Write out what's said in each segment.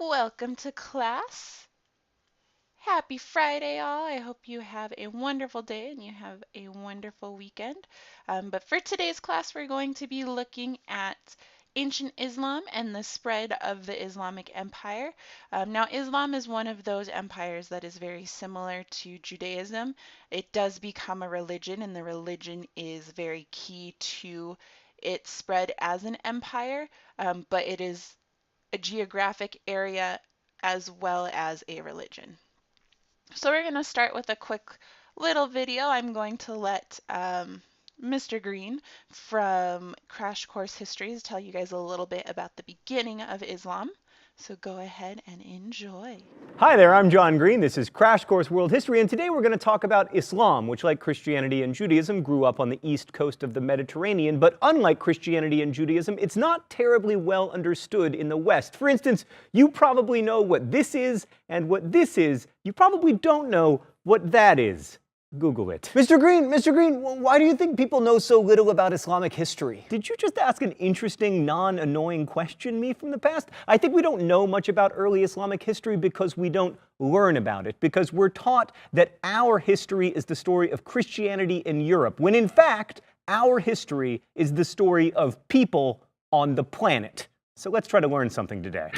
Welcome to class. Happy Friday, all. I hope you have a wonderful day and you have a wonderful weekend. But for today's class, we're going to be looking at ancient Islam and the spread of the Islamic Empire. Now, Islam is one of those empires that is very similar to Judaism. It does become a religion, and the religion is very key to its spread as an empire, but it is a geographic area as well as a religion. So we're going to start with a quick little video. I'm going to let Mr. Green from Crash Course Histories tell you guys a little bit about the beginning of Islam. So go ahead and enjoy. Hi there, I'm John Green. This is Crash Course World History, and today we're going to talk about Islam, which, like Christianity and Judaism, grew up on the east coast of the Mediterranean. But unlike Christianity and Judaism, it's not terribly well understood in the West. For instance, you probably know what this is and what this is. You probably don't know what that is. Google it. Mr. Green, why do you think people know so little about Islamic history? Did you just ask an interesting, non-annoying question, me from the past? I think we don't know much about early Islamic history because we don't learn about it, because we're taught that our history is the story of Christianity in Europe, when in fact, our history is the story of people on the planet. So let's try to learn something today.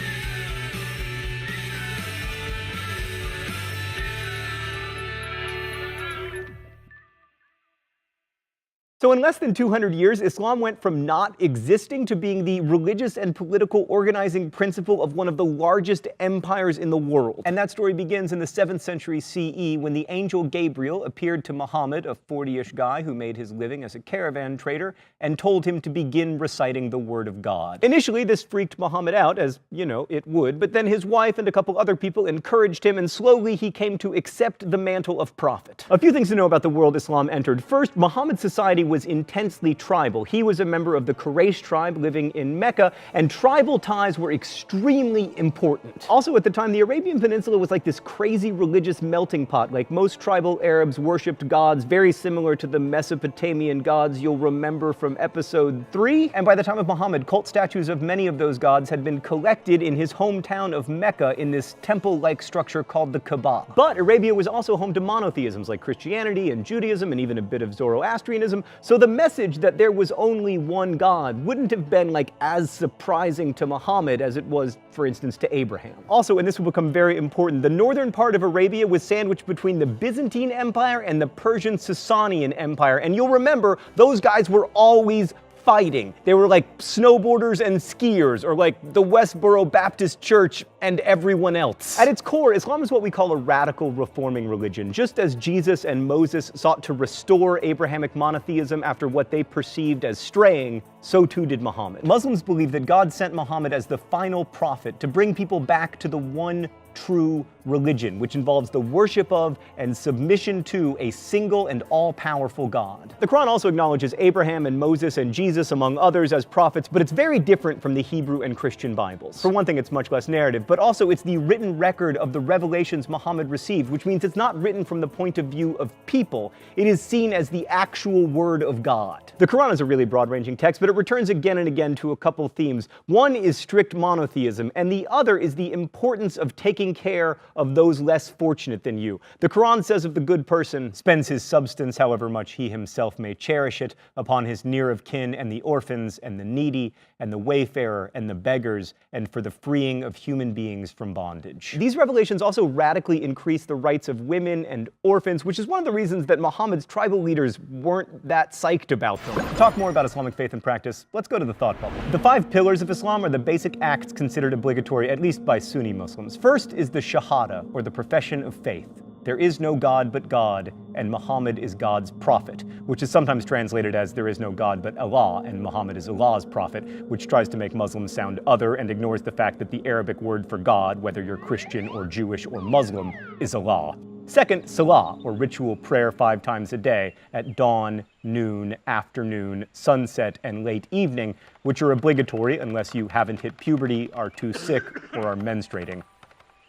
So in less than 200 years, Islam went from not existing to being the religious and political organizing principle of one of the largest empires in the world. And that story begins in the 7th century CE when the angel Gabriel appeared to Muhammad, a 40-ish guy who made his living as a caravan trader, and told him to begin reciting the word of God. Initially, this freaked Muhammad out, as, you know, it would, but then his wife and a couple other people encouraged him, and slowly he came to accept the mantle of prophet. A few things to know about the world Islam entered. First, Muhammad's society was intensely tribal. He was a member of the Quraysh tribe living in Mecca, and tribal ties were extremely important. Also, at the time, the Arabian Peninsula was like this crazy religious melting pot. Like most tribal Arabs worshipped gods very similar to the Mesopotamian gods you'll remember from episode 3. And by the time of Muhammad, cult statues of many of those gods had been collected in his hometown of Mecca in this temple-like structure called the Kaaba. But Arabia was also home to monotheisms like Christianity and Judaism and even a bit of Zoroastrianism, so the message that there was only one God wouldn't have been like as surprising to Muhammad as it was, for instance, to Abraham. Also, and this will become very important, the northern part of Arabia was sandwiched between the Byzantine Empire and the Persian Sasanian Empire, and you'll remember those guys were always fighting. They were like snowboarders and skiers, or like the Westboro Baptist Church and everyone else. At its core, Islam is what we call a radical reforming religion. Just as Jesus and Moses sought to restore Abrahamic monotheism after what they perceived as straying, so too did Muhammad. Muslims believe that God sent Muhammad as the final prophet to bring people back to the one true religion, which involves the worship of and submission to a single and all-powerful God. The Quran also acknowledges Abraham and Moses and Jesus, among others, as prophets, but it's very different from the Hebrew and Christian Bibles. For one thing, it's much less narrative, but also it's the written record of the revelations Muhammad received, which means it's not written from the point of view of people. It is seen as the actual word of God. The Quran is a really broad-ranging text, but it returns again and again to a couple themes. One is strict monotheism, and the other is the importance of taking care of those less fortunate than you. The Quran says of the good person, spends his substance, however much he himself may cherish it, upon his near of kin and the orphans and the needy and the wayfarer and the beggars, and for the freeing of human beings from bondage. These revelations also radically increase the rights of women and orphans, which is one of the reasons that Muhammad's tribal leaders weren't that psyched about them. To talk more about Islamic faith and practice, let's go to the thought bubble. The 5 pillars of Islam are the basic acts considered obligatory, at least by Sunni Muslims. First is the Shahada, or the profession of faith. There is no God but God, and Muhammad is God's prophet, which is sometimes translated as there is no God but Allah, and Muhammad is Allah's prophet, which tries to make Muslims sound other and ignores the fact that the Arabic word for God, whether you're Christian or Jewish or Muslim, is Allah. Second, Salah, or ritual prayer 5 times a day, at dawn, noon, afternoon, sunset, and late evening, which are obligatory unless you haven't hit puberty, are too sick, or are menstruating.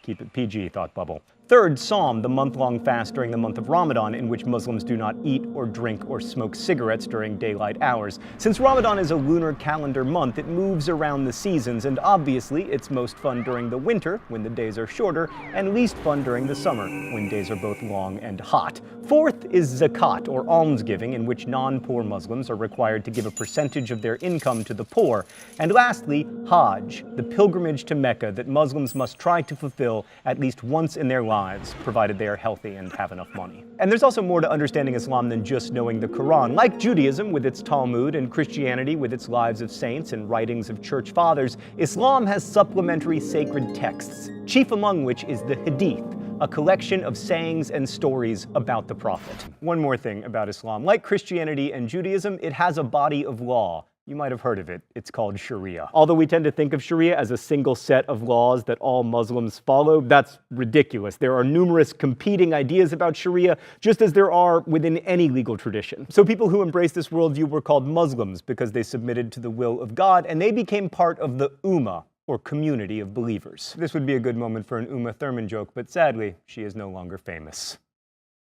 Keep it PG, Thought Bubble. Third, Psalm, the month-long fast during the month of Ramadan, in which Muslims do not eat or drink or smoke cigarettes during daylight hours. Since Ramadan is a lunar calendar month, it moves around the seasons, and obviously it's most fun during the winter, when the days are shorter, and least fun during the summer, when days are both long and hot. Fourth is zakat, or almsgiving, in which non-poor Muslims are required to give a percentage of their income to the poor. And lastly, Hajj, the pilgrimage to Mecca that Muslims must try to fulfill at least once in their lives, provided they are healthy and have enough money. And there's also more to understanding Islam than just knowing the Quran. Like Judaism with its Talmud and Christianity with its lives of saints and writings of church fathers, Islam has supplementary sacred texts, chief among which is the Hadith, a collection of sayings and stories about the Prophet. One more thing about Islam. Like Christianity and Judaism, it has a body of law. You might have heard of it. It's called Sharia. Although we tend to think of Sharia as a single set of laws that all Muslims follow, that's ridiculous. There are numerous competing ideas about Sharia, just as there are within any legal tradition. So people who embraced this worldview were called Muslims because they submitted to the will of God, and they became part of the Ummah, or community of believers. This would be a good moment for an Uma Thurman joke, but sadly, she is no longer famous.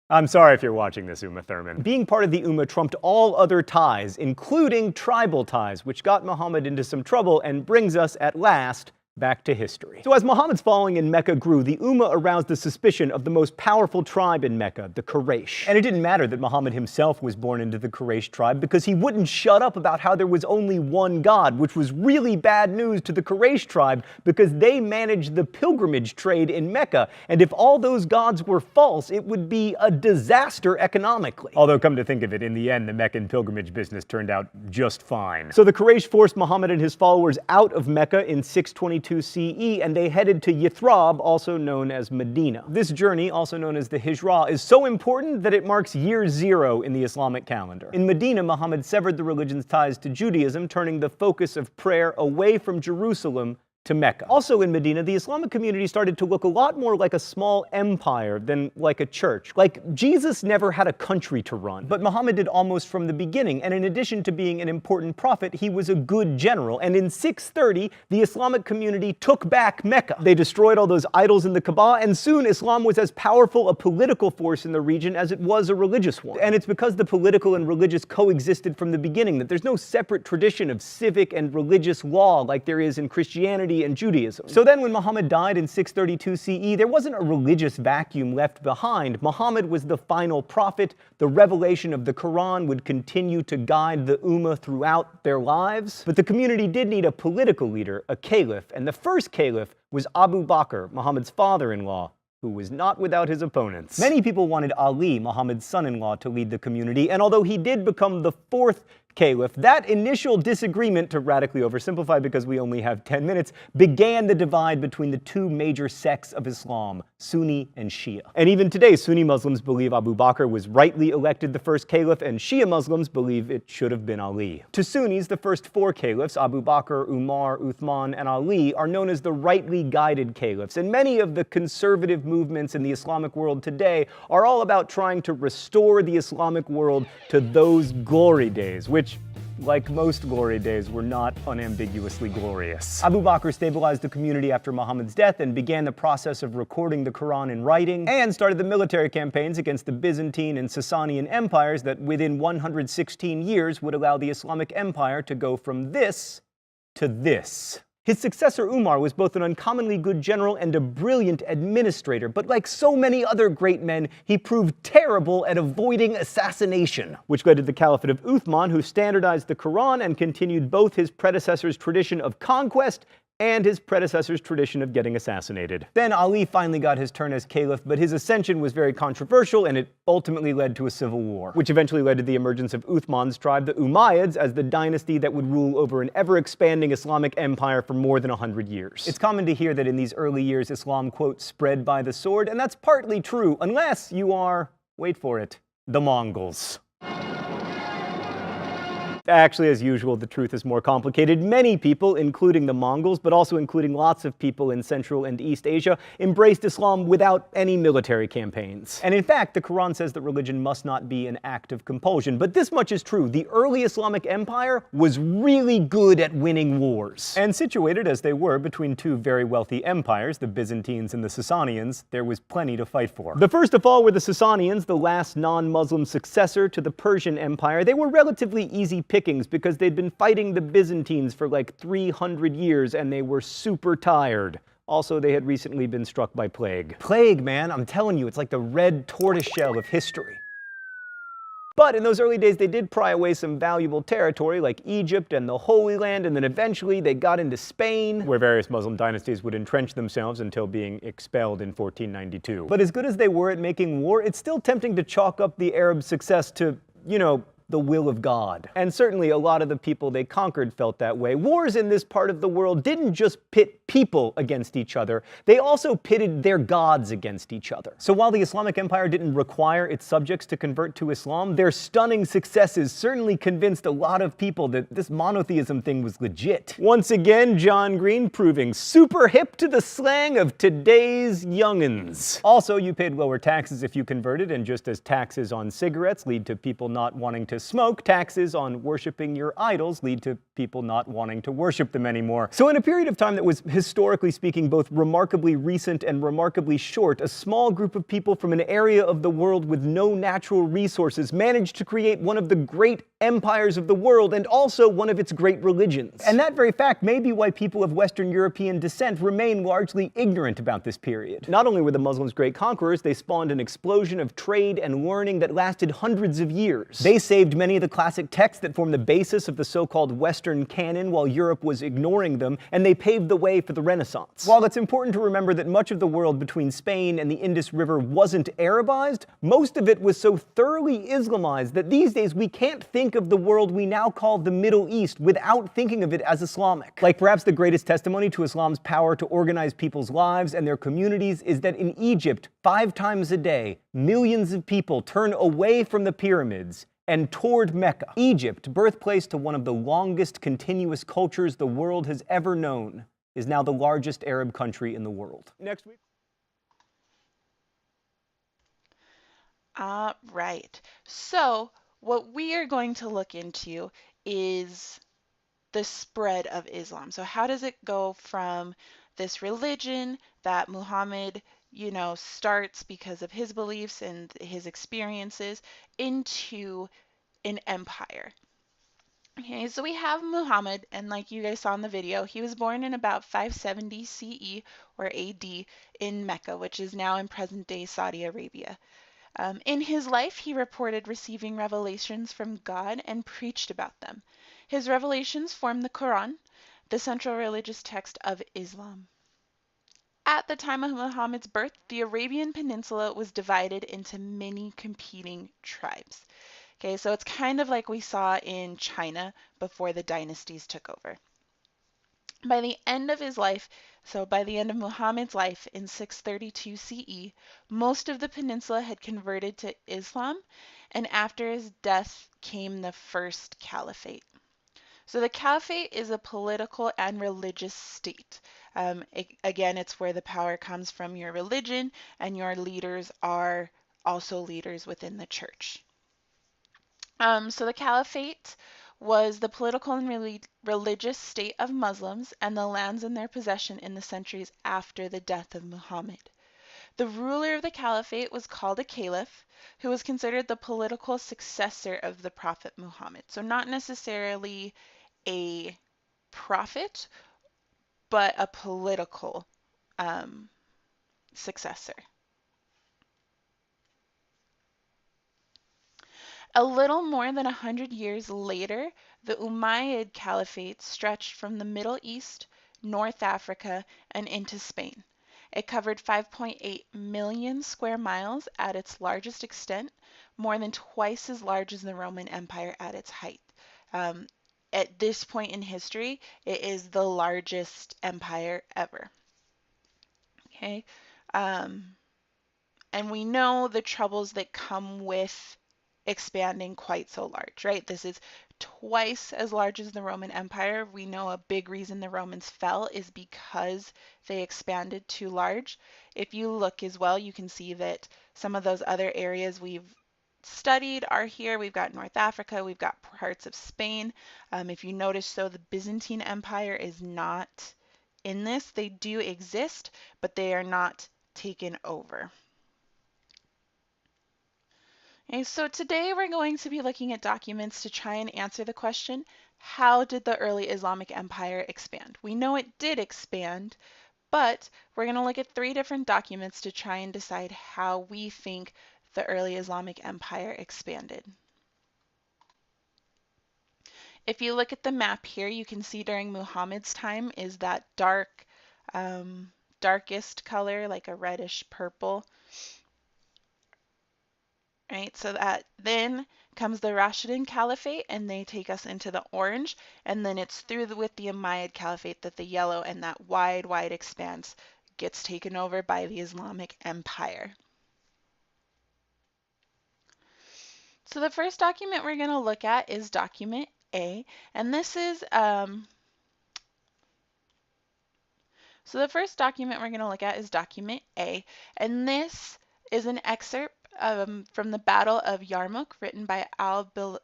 I'm sorry if you're watching this, Uma Thurman. Being part of the Ummah trumped all other ties, including tribal ties, which got Muhammad into some trouble and brings us, at last, back to history. So as Muhammad's following in Mecca grew, the Ummah aroused the suspicion of the most powerful tribe in Mecca, the Quraysh. And it didn't matter that Muhammad himself was born into the Quraysh tribe, because he wouldn't shut up about how there was only one God, which was really bad news to the Quraysh tribe, because they managed the pilgrimage trade in Mecca, and if all those gods were false, it would be a disaster economically. Although, come to think of it, in the end, the Meccan pilgrimage business turned out just fine. So the Quraysh forced Muhammad and his followers out of Mecca in 622 CE, and they headed to Yathrib, also known as Medina. This journey, also known as the Hijra, is so important that it marks year zero in the Islamic calendar. In Medina, Muhammad severed the religion's ties to Judaism, turning the focus of prayer away from Jerusalem to Mecca. Also in Medina, the Islamic community started to look a lot more like a small empire than like a church. Like, Jesus never had a country to run, but Muhammad did almost from the beginning, and in addition to being an important prophet, he was a good general, and in 630, the Islamic community took back Mecca. They destroyed all those idols in the Kaaba, and soon Islam was as powerful a political force in the region as it was a religious one. And it's because the political and religious coexisted from the beginning that there's no separate tradition of civic and religious law like there is in Christianity and Judaism. So then when Muhammad died in 632 CE, there wasn't a religious vacuum left behind. Muhammad was the final prophet. The revelation of the Quran would continue to guide the Ummah throughout their lives. But the community did need a political leader, a caliph, and the first caliph was Abu Bakr, Muhammad's father-in-law, who was not without his opponents. Many people wanted Ali, Muhammad's son-in-law, to lead the community, and although he did become the fourth caliph, that initial disagreement, to radically oversimplify because we only have 10 minutes, began the divide between the two major sects of Islam, Sunni and Shia. And even today, Sunni Muslims believe Abu Bakr was rightly elected the first caliph, and Shia Muslims believe it should have been Ali. To Sunnis, the first four caliphs, Abu Bakr, Umar, Uthman, and Ali, are known as the rightly guided caliphs, and many of the conservative movements in the Islamic world today are all about trying to restore the Islamic world to those glory days, which, like most glory days, were not unambiguously glorious. Abu Bakr stabilized the community after Muhammad's death and began the process of recording the Quran in writing, and started the military campaigns against the Byzantine and Sasanian empires that within 116 years would allow the Islamic Empire to go from this to this. His successor Umar was both an uncommonly good general and a brilliant administrator, but like so many other great men, he proved terrible at avoiding assassination, which led to the Caliphate of Uthman, who standardized the Quran and continued both his predecessor's tradition of conquest and his predecessor's tradition of getting assassinated. Then Ali finally got his turn as caliph, but his ascension was very controversial, and it ultimately led to a civil war, which eventually led to the emergence of Uthman's tribe, the Umayyads, as the dynasty that would rule over an ever-expanding Islamic empire for more than 100 years. It's common to hear that in these early years, Islam, quote, spread by the sword, and that's partly true, unless you are, wait for it, the Mongols. Actually, as usual, the truth is more complicated. Many people, including the Mongols, but also including lots of people in Central and East Asia, embraced Islam without any military campaigns. And in fact, the Quran says that religion must not be an act of compulsion. But this much is true. The early Islamic Empire was really good at winning wars. And situated as they were between two very wealthy empires, the Byzantines and the Sasanians, there was plenty to fight for. The first of all were the Sasanians, the last non-Muslim successor to the Persian Empire. They were relatively easy pickings because they'd been fighting the Byzantines for like 300 years and they were super tired. Also, they had recently been struck by plague. Plague, man, I'm telling you, it's like the red tortoiseshell of history. But in those early days, they did pry away some valuable territory like Egypt and the Holy Land, and then eventually they got into Spain, where various Muslim dynasties would entrench themselves until being expelled in 1492. But as good as they were at making war, it's still tempting to chalk up the Arab success to, you know, the will of God. And certainly a lot of the people they conquered felt that way. Wars in this part of the world didn't just pit people against each other, they also pitted their gods against each other. So while the Islamic Empire didn't require its subjects to convert to Islam, their stunning successes certainly convinced a lot of people that this monotheism thing was legit. Once again, John Green proving super hip to the slang of today's young'uns. Also, you paid lower taxes if you converted, and just as taxes on cigarettes lead to people not wanting to smoke, taxes on worshiping your idols lead to people not wanting to worship them anymore. So in a period of time that was, historically speaking, both remarkably recent and remarkably short, a small group of people from an area of the world with no natural resources managed to create one of the great empires of the world and also one of its great religions. And that very fact may be why people of Western European descent remain largely ignorant about this period. Not only were the Muslims great conquerors, they spawned an explosion of trade and learning that lasted hundreds of years. They saved many of the classic texts that form the basis of the so-called Western canon while Europe was ignoring them, and they paved the way for the Renaissance. While it's important to remember that much of the world between Spain and the Indus River wasn't Arabized, most of it was so thoroughly Islamized that these days we can't think of the world we now call the Middle East without thinking of it as Islamic. Like perhaps the greatest testimony to Islam's power to organize people's lives and their communities is that in Egypt, 5 times a day, millions of people turn away from the pyramids and toward Mecca. Egypt, birthplace to one of the longest continuous cultures the world has ever known, is now the largest Arab country in the world. Next week. Right. So what we are going to look into is the spread of Islam. So how does it go from this religion that Muhammad, you know, starts because of his beliefs and his experiences into an empire? Okay, so we have Muhammad, and like you guys saw in the video, he was born in about 570 CE or AD in Mecca, which is now in present-day Saudi Arabia. In his life, he reported receiving revelations from God and preached about them. His revelations form the Quran, the central religious text of Islam. At the time of Muhammad's birth, the Arabian Peninsula was divided into many competing tribes. Okay, so it's kind of like we saw in China before the dynasties took over. By the end of his life, so by the end of Muhammad's life in 632 CE, most of the peninsula had converted to Islam, and after his death came the first caliphate. So the caliphate is a political and religious state. Again, it's where the power comes from your religion, and your leaders are also leaders within the church. So the caliphate was the political and religious state of Muslims and the lands in their possession in the centuries after the death of Muhammad. The ruler of the caliphate was called a caliph, who was considered the political successor of the Prophet Muhammad. So not necessarily a prophet, but a political successor. A little more than 100 years later, the Umayyad Caliphate stretched from the Middle East, North Africa, and into Spain. It covered 5.8 million square miles at its largest extent, more than twice as large as the Roman Empire at its height. At this point in history, it is the largest empire ever. Okay, and we know the troubles that come with expanding quite so large, right? This is twice as large as the Roman Empire. We know a big reason the Romans fell is because they expanded too large. If you look as well, you can see that some of those other areas we've studied are here. We've got North Africa, we've got parts of Spain. If you notice, so the Byzantine Empire is not in this. They do exist, but they are not taken over. Okay, so today we're going to be looking at documents to try and answer the question, how did the early Islamic Empire expand? We know it did expand, but we're going to look at 3 different documents to try and decide how we think the early Islamic Empire expanded. If you look at the map here, you can see during Muhammad's time is that darkest color, like a reddish purple, right? So that then comes the Rashidun Caliphate, and they take us into the orange, and then it's through with the Umayyad Caliphate that the yellow and that wide expanse gets taken over by the Islamic Empire. So the first document we're going to look at is document A, and this is so the first document we're going to look at is document A, and this is an excerpt from the Battle of Yarmouk written by al-Biladuri.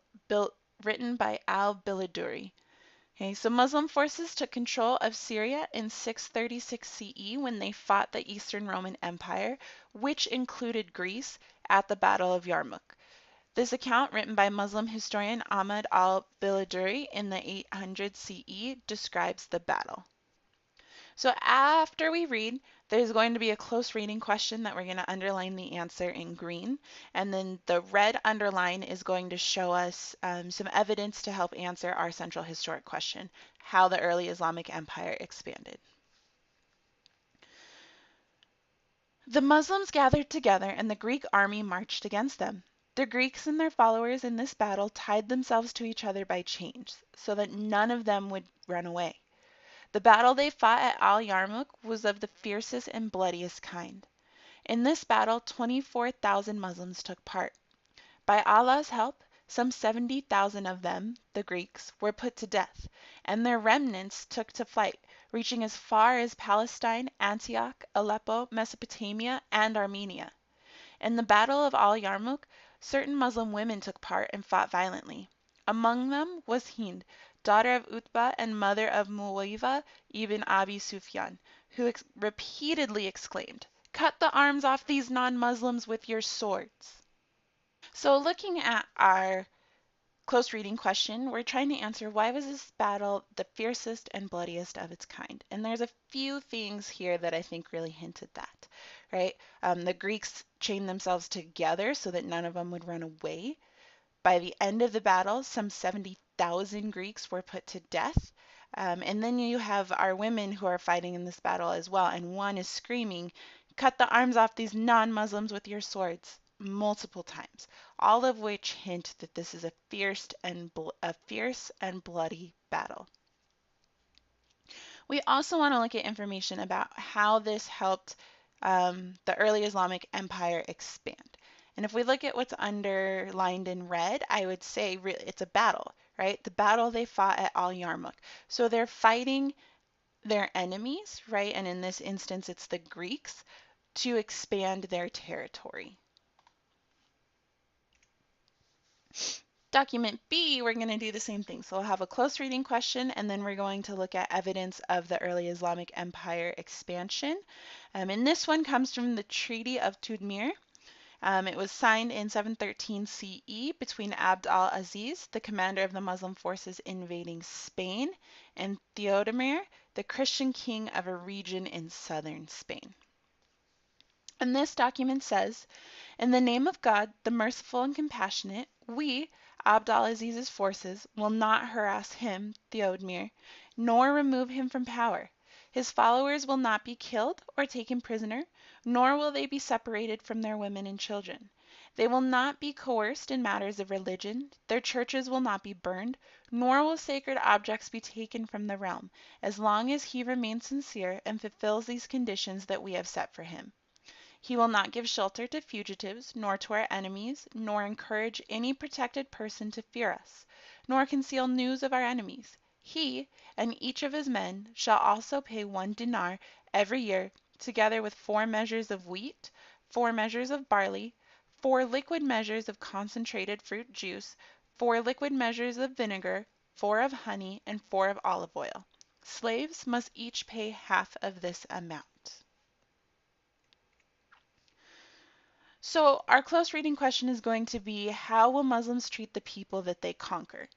Okay, so Muslim forces took control of Syria in 636 CE when they fought the Eastern Roman Empire, which included Greece, at the Battle of Yarmouk. This account, written by Muslim historian Ahmad al-Biladuri in the 800 CE, describes the battle. So after we read, there's going to be a close reading question that we're going to underline the answer in green. And then the red underline is going to show us some evidence to help answer our central historic question, how the early Islamic Empire expanded. The Muslims gathered together and the Greek army marched against them. The Greeks and their followers in this battle tied themselves to each other by chains so that none of them would run away. The battle they fought at Al-Yarmouk was of the fiercest and bloodiest kind. In this battle 24,000 Muslims took part. By Allah's help, some 70,000 of them, the Greeks, were put to death, and their remnants took to flight, reaching as far as Palestine, Antioch, Aleppo, Mesopotamia, and Armenia. In the Battle of Al-Yarmouk, certain Muslim women took part and fought violently. Among them was Hind, daughter of Utbah and mother of Muawiyah ibn Abi Sufyan, who repeatedly exclaimed, "Cut the arms off these non-Muslims with your swords." So looking at our close reading question, we're trying to answer, why was this battle the fiercest and bloodiest of its kind? And there's a few things here that I think really hint at that, right? The Greeks chained themselves together so that none of them would run away. By the end of the battle, some 70,000 Greeks were put to death. And then you have our women who are fighting in this battle as well, and one is screaming, "Cut the arms off these non-Muslims with your swords," multiple times, all of which hint that this is a fierce and bloody battle. We also want to look at information about how this helped the early Islamic Empire expand. And if we look at what's underlined in red, I would say it's a battle, right? The battle they fought at Al-Yarmouk. So they're fighting their enemies, right? And in this instance, it's the Greeks, to expand their territory. Document B, we're going to do the same thing. So we'll have a close reading question, and then we're going to look at evidence of the early Islamic Empire expansion. And this one comes from the Treaty of Tudmir. It was signed in 713 CE between Abd al-Aziz, the commander of the Muslim forces invading Spain, and Theodemir, the Christian king of a region in southern Spain. And this document says, "In the name of God, the merciful and compassionate, we, Abd al-Aziz's forces, will not harass him, Theodemir, nor remove him from power. His followers will not be killed or taken prisoner, nor will they be separated from their women and children. They will not be coerced in matters of religion, their churches will not be burned, nor will sacred objects be taken from the realm, as long as he remains sincere and fulfills these conditions that we have set for him. He will not give shelter to fugitives, nor to our enemies, nor encourage any protected person to fear us, nor conceal news of our enemies. He and each of his men shall also pay 1 dinar every year, together with 4 measures of wheat, 4 measures of barley, 4 liquid measures of concentrated fruit juice, 4 liquid measures of vinegar, 4 of honey, and 4 of olive oil. Slaves must each pay half of this amount. So our close reading question is going to be, how will Muslims treat the people that they conquer?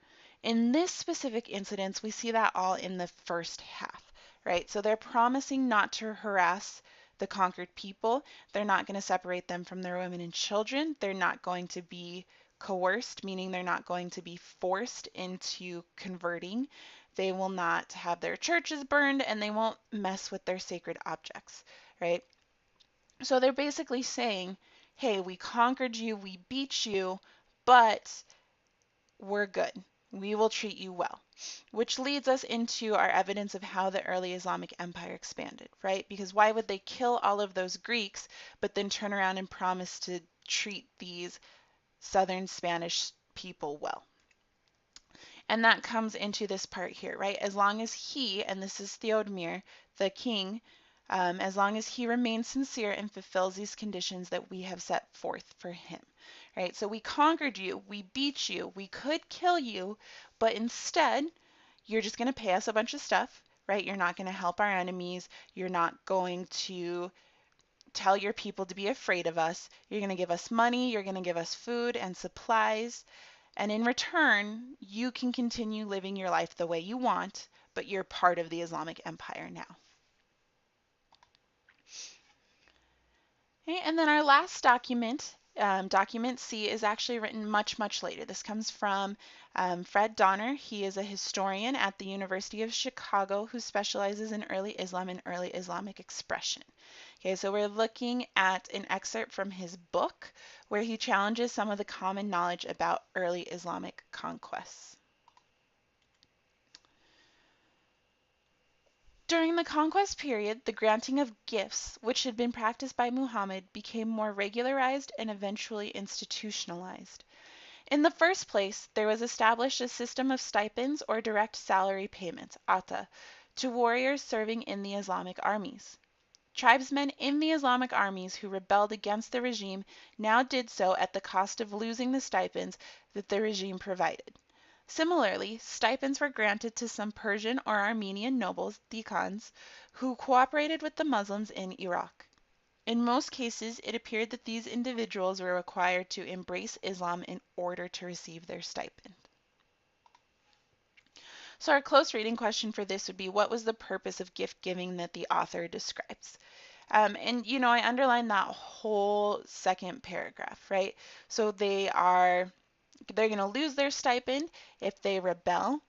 In this specific incident, we see that all in the first half, right? So they're promising not to harass the conquered people. They're not going to separate them from their women and children. They're not going to be coerced, meaning they're not going to be forced into converting. They will not have their churches burned, and they won't mess with their sacred objects, right? So they're basically saying, hey, we conquered you, we beat you, but we're good. We will treat you well. Which leads us into our evidence of how the early Islamic Empire expanded, right? Because why would they kill all of those Greeks, but then turn around and promise to treat these southern Spanish people well? And that comes into this part here, right? As long as he, and this is Theodemir, the king, as long as he remains sincere and fulfills these conditions that we have set forth for him, right? So we conquered you, we beat you, we could kill you, but instead, you're just going to pay us a bunch of stuff, right? You're not going to help our enemies. You're not going to tell your people to be afraid of us. You're going to give us money. You're going to give us food and supplies. And in return, you can continue living your life the way you want, but you're part of the Islamic Empire now. Okay, and then our last document, document C, is actually written much, much later. This comes from Fred Donner. He is a historian at the University of Chicago who specializes in early Islam and early Islamic expression. Okay, so we're looking at an excerpt from his book where he challenges some of the common knowledge about early Islamic conquests. During the conquest period, the granting of gifts, which had been practiced by Muhammad, became more regularized and eventually institutionalized. In the first place, there was established a system of stipends or direct salary payments, ata, to warriors serving in the Islamic armies. Tribesmen in the Islamic armies who rebelled against the regime now did so at the cost of losing the stipends that the regime provided. Similarly, stipends were granted to some Persian or Armenian nobles, dekhans, who cooperated with the Muslims in Iraq. In most cases, it appeared that these individuals were required to embrace Islam in order to receive their stipend. So our close reading question for this would be, what was the purpose of gift giving that the author describes? And I underlined that whole second paragraph, right? So they're going to lose their stipend if they rebel.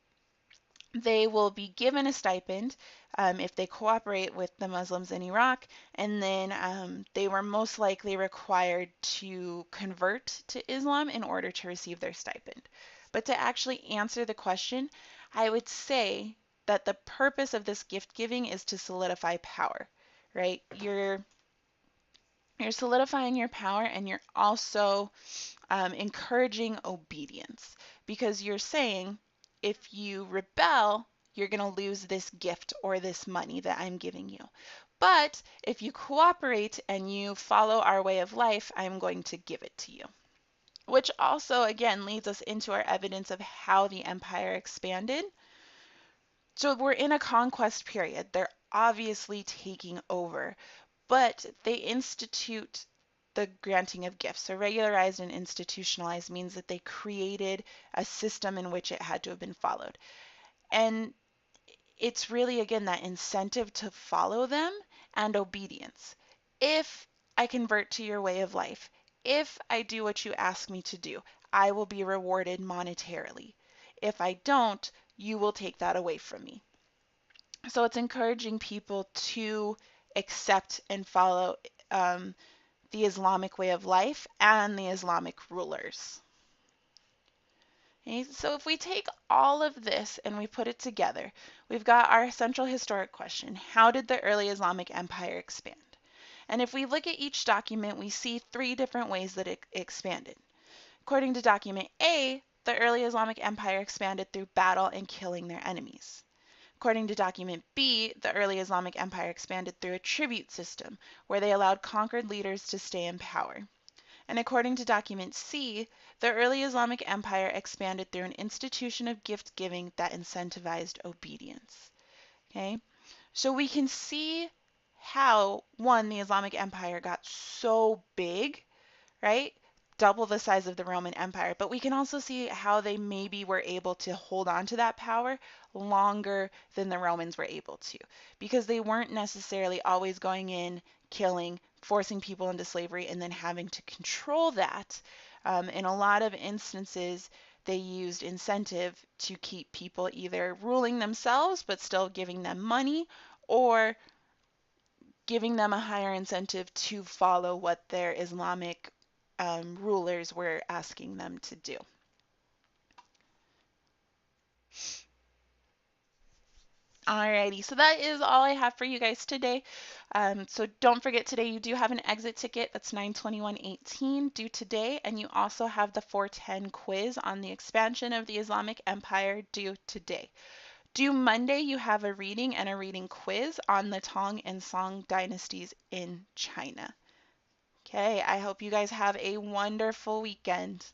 They will be given a stipend if they cooperate with the Muslims in Iraq, and then they were most likely required to convert to Islam in order to receive their stipend. But to actually answer the question, I would say that the purpose of this gift giving is to solidify power, right? You're solidifying your power, and you're also encouraging obedience, because you're saying, if you rebel, you're going to lose this gift or this money that I'm giving you. But if you cooperate and you follow our way of life, I'm going to give it to you. Which also, again, leads us into our evidence of how the empire expanded. So we're in a conquest period. They're obviously taking over, but they institute the granting of gifts. So regularized and institutionalized means that they created a system in which it had to have been followed. And it's really, again, that incentive to follow them and obedience. If I convert to your way of life, if I do what you ask me to do, I will be rewarded monetarily. If I don't, you will take that away from me. So it's encouraging people to accept and follow the Islamic way of life and the Islamic rulers. Okay, so if we take all of this and we put it together, we've got our central historic question: how did the early Islamic empire expand? And if we look at each document, we see three different ways that it expanded. According to document A, the early Islamic Empire expanded through battle and killing their enemies. According to document B, the early Islamic Empire expanded through a tribute system, where they allowed conquered leaders to stay in power. And according to document C, the early Islamic Empire expanded through an institution of gift giving that incentivized obedience. Okay? So we can see how, one, the Islamic Empire got so big, right? Double the size of the Roman Empire. But we can also see how they maybe were able to hold on to that power longer than the Romans were able to, because they weren't necessarily always going in, killing, forcing people into slavery, and then having to control that. In a lot of instances, they used incentive to keep people either ruling themselves but still giving them money, or giving them a higher incentive to follow what their Islamic rulers were asking them to do. Alrighty, so that is all I have for you guys today. So don't forget today you do have an exit ticket that's 9/21/18 due today, and you also have the 410 quiz on the expansion of the Islamic Empire due today. Due Monday, you have a reading and a reading quiz on the Tang and Song dynasties in China. Okay, I hope you guys have a wonderful weekend.